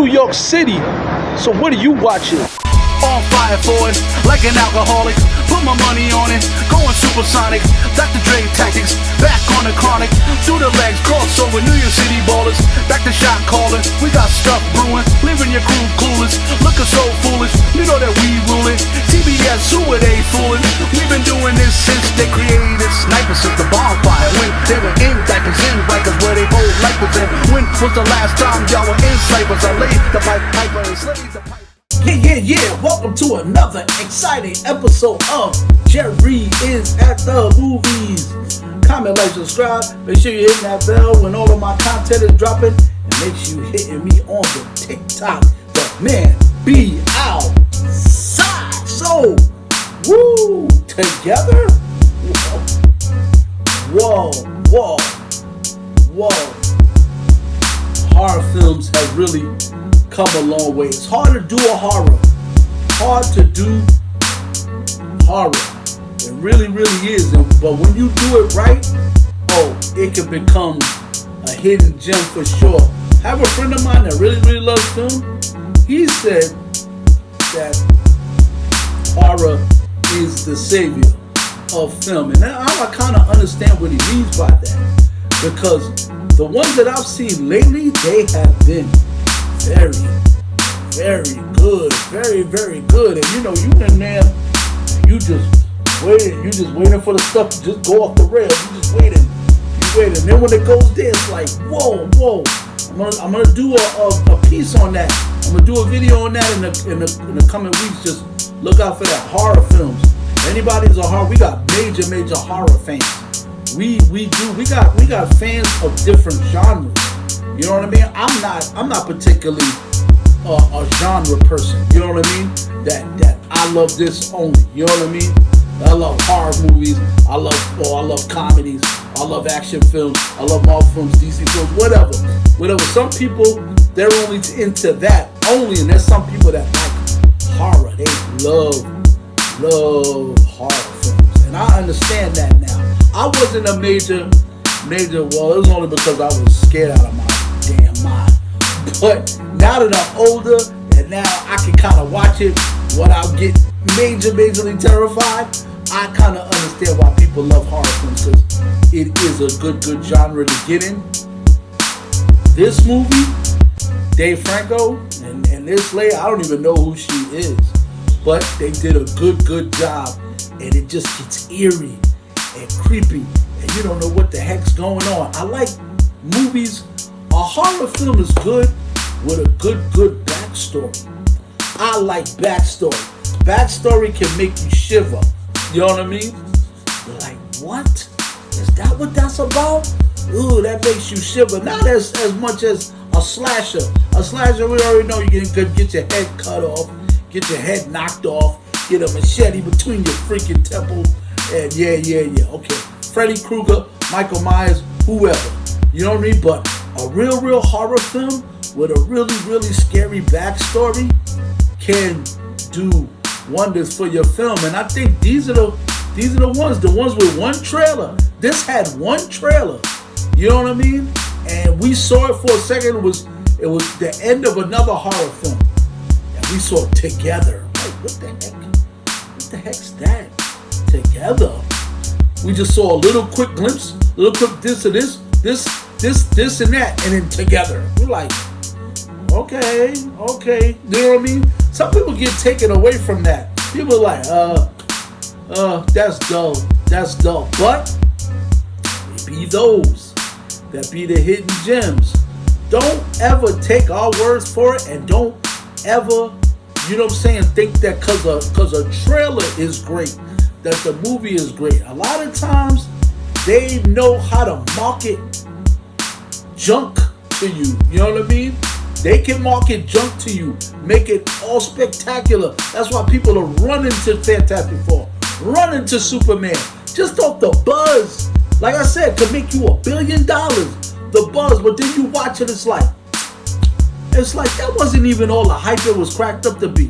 New York City. So what are you watching? On fire for it, like an alcoholic. Put my money on it, going supersonic. Dr. Dre tactics, back on the chronic. Through the legs, crossover, New York City ballers. Back to shot calling, we got stuff brewing. Leaving your crew clueless, looking so foolish. You know that we rule it. TBS, who are they fooling? We've been doing this since they created snipers since the bonfire. When they were in diapers, in rikers, where they hold lifers in. When was the last time y'all were in snipers? I laid the pipe, piper and slayed the pipe. Yeah. Welcome to another exciting episode of Jerry is at the Movies. Comment, like, subscribe. Make sure you're hitting that bell when all of my content is dropping. And make sure you're hitting me on the TikTok. The man be outside. So, woo, together. Whoa. Horror films have really come a long way. It's hard to do a horror. It really is. But when you do it right, it can become a hidden gem for sure. I have a friend of mine that really loves film. He said that horror is the savior of film. And I kind of understand what he means by that. Because the ones that I've seen lately, they have been very good. Very good. And you in there, you just waiting for the stuff to just go off the rails. You just waiting. And then when it goes there, it's like, whoa. I'm gonna do a piece on that. I'm gonna do a video on that in the coming weeks. Just look out for that. Horror films. Anybody's a horror, we got major horror fans. We got fans of different genres. You know what I mean? I'm not particularly a genre person. You know what I mean? That I love this only. You know what I mean? I love horror movies. I love comedies. I love action films. I love Marvel films, DC films, whatever. Some people, they're only into that only, and there's some people that like horror. They love horror films, and I understand that now. I wasn't a major. Well, it was only because I was scared out of my damn mind. But now that I'm older and now I can kind of watch it without getting majorly terrified, I kind of understand why people love horror films, because it is a good genre to get in. This movie, Dave Franco, and this lady, I don't even know who she is, but they did a good job, and it just gets eerie and creepy, and you don't know what the heck's going on. I like movies. A horror film is good with a good backstory. I like backstory. Backstory can make you shiver. You know what I mean? You're like, what? Is that what that's about? Ooh, that makes you shiver. Not as much as a slasher. A slasher, we already know you can get your head cut off, get your head knocked off, get a machete between your freaking temple, and yeah. Okay, Freddy Krueger, Michael Myers, whoever. You know what I mean? But a real horror film with a really scary backstory can do wonders for your film. And I think these are the ones with one trailer. This had one trailer. You know what I mean? And we saw it for a second. It was the end of another horror film. And we saw it together. Like, what the heck? What the heck's that? Together. We just saw a little quick glimpse, little quick this and this and that, and then together. We're like, okay. You know what I mean? Some people get taken away from that. People are like, that's dull. But it be those that be the hidden gems. Don't ever take our words for it, and don't ever, you know what I'm saying, think that cause a trailer is great, that the movie is great. A lot of times they know how to market junk to you. You know what I mean? They can market junk to you, make it all spectacular. That's why people are running to Fantastic Four, running to Superman. Just off the buzz. Like I said, could make you $1 billion. The buzz, but then you watch it, it's like that wasn't even all the hype it was cracked up to be.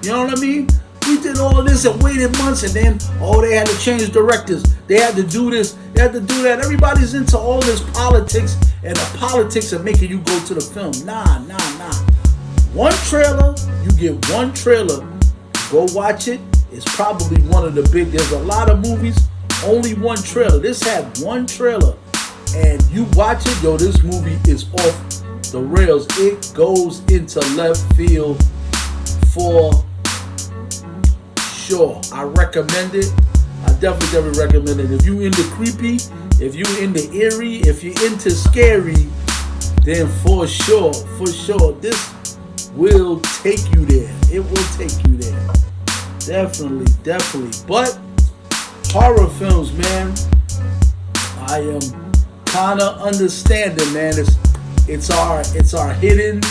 You know what I mean? We did all of this and waited months, and then they had to change directors. They had to do this, they had to do that. Everybody's into all this politics, and the politics of making you go to the film. Nah. one trailer. You get one trailer. Go watch it. It's probably one of the big. There's a lot of movies. Only one trailer. This had one trailer. And you watch it. Yo, this movie is off the rails. It goes into left field for sure. I recommend it. I definitely recommend it. If you into creepy, if you into eerie, if you're into scary, then for sure, this will take you there. It will take you there. Definitely. But horror films, man, I am kind of understanding, man. It's our hidden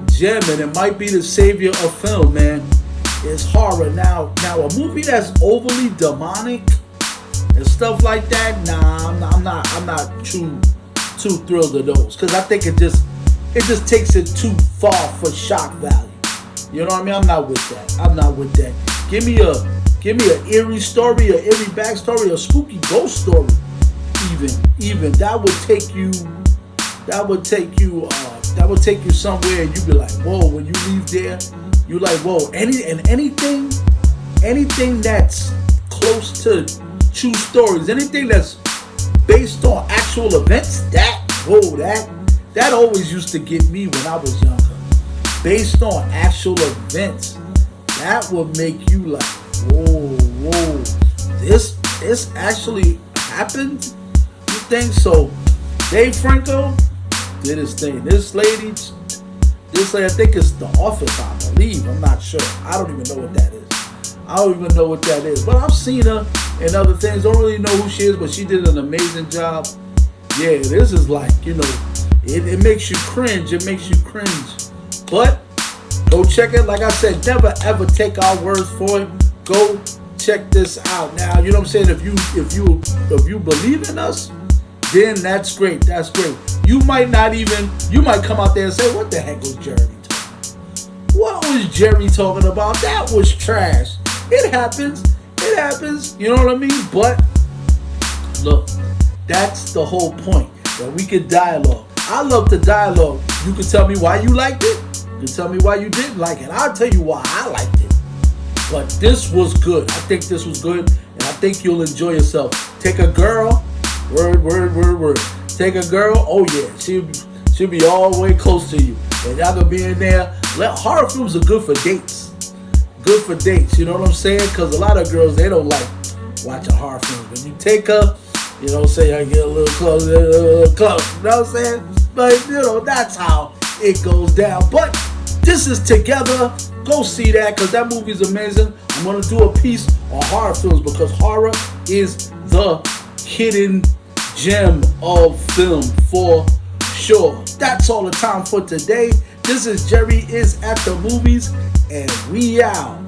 gem, and it might be the savior of film, man. It's horror. Now a movie that's overly demonic and stuff like that, nah, I'm not too thrilled to those, because I think it just takes it too far for shock value. You know what I mean? I'm not with that. Give me an eerie story, an eerie backstory, a spooky ghost story. Even that would take you somewhere, and you'd be like, whoa. When you leave there, you're like, whoa. Anything that's close to true stories, anything that's based on actual events, that always used to get me when I was younger. Based on actual events, that would make you like, whoa, this actually happened? You think so? Dave Franco did his thing. This lady, I think it's The Office, I believe. I'm not sure. I don't even know what that is. But I've seen her in other things. Don't really know who she is, but she did an amazing job. Yeah, this is like, it makes you cringe. But go check it. Like I said, never ever take our words for it. Go check this out. Now, you know what I'm saying? If you believe in us, then that's great. You might come out there and say, what the heck was Jerry talking about? What was Jerry talking about? That was trash. It happens. You know what I mean? But look, that's the whole point, that we could dialogue. I love the dialogue. You can tell me why you liked it. You can tell me why you didn't like it. I'll tell you why I liked it. But this was good. I think this was good, and I think you'll enjoy yourself. Take a girl. Word. Take a girl. Oh yeah, she'll be all the way close to you, and y'all gonna be in there. Horror films are good for dates. You know what I'm saying? Because a lot of girls, they don't like watching horror films. When you take her, say I get a little close. You know what I'm saying? But that's how it goes down. But this is Together. Go see that, because that movie is amazing. I'm gonna do a piece on horror films, because horror is the hidden gem of film for sure. That's all the time for today. This is Jerry is at the movies, and we out.